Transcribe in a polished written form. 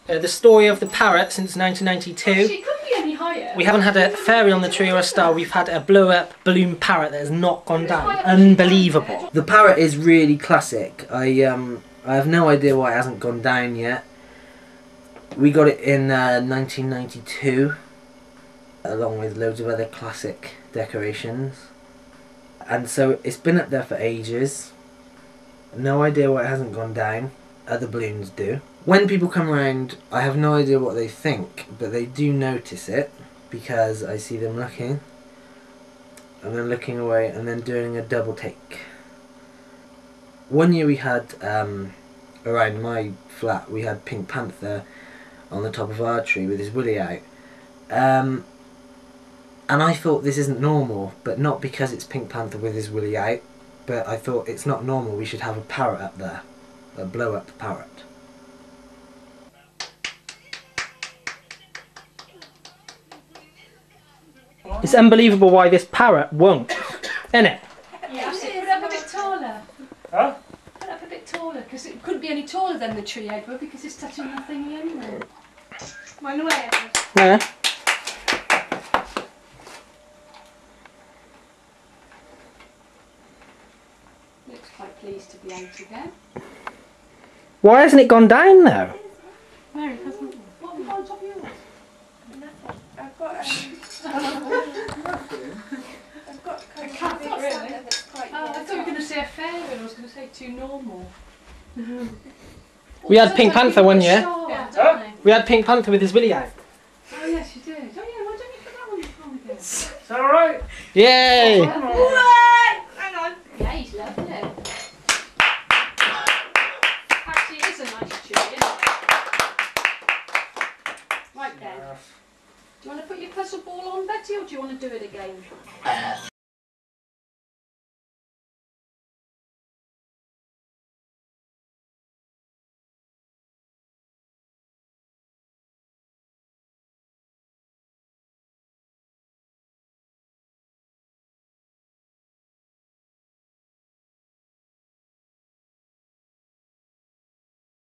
The story of the parrot since 1992. She could be any higher. We haven't had a fairy on the tree or a star. We've had a blow-up balloon parrot that has not gone down. Unbelievable. The parrot is really classic. I have no idea why it hasn't gone down yet. We got it in 1992, along with loads of other classic decorations. And so it's been up there for ages. No idea why it hasn't gone down. Other balloons do. When people come around, I have no idea what they think, but they do notice it because I see them looking and then looking away and then doing a double take. One year we had, around my flat, we had Pink Panther on the top of our tree with his willy out. And I thought this isn't normal, but not because it's Pink Panther with his willy out, but I thought it's not normal, we should have a parrot up there, a blow-up parrot. It's unbelievable why this parrot won't, isn't it? Yeah, put it up a bit taller. Huh? Put it up a bit taller, because it couldn't be any taller than the tree over, because it's touching the thingy anyway. Run away. Yeah. Looks quite pleased to be out again. Why hasn't it gone down though? No, it hasn't. What have you got on top of yours? Nothing. I've got A cat, really? that's quite Oh, I thought you were going to say a fairy, and I was going to say too normal. We had Pink Panther one year. Yeah, don't they? We had Pink Panther with his willy out. Oh yes, you did. Oh yeah, why don't you put that one on again? Is that alright? Yay! Hang on. Yeah, he's lovely. Actually, it is a nice tree, isn't it? Right then. Do you want to put your puzzle ball on, Betty, or do you want to do it again?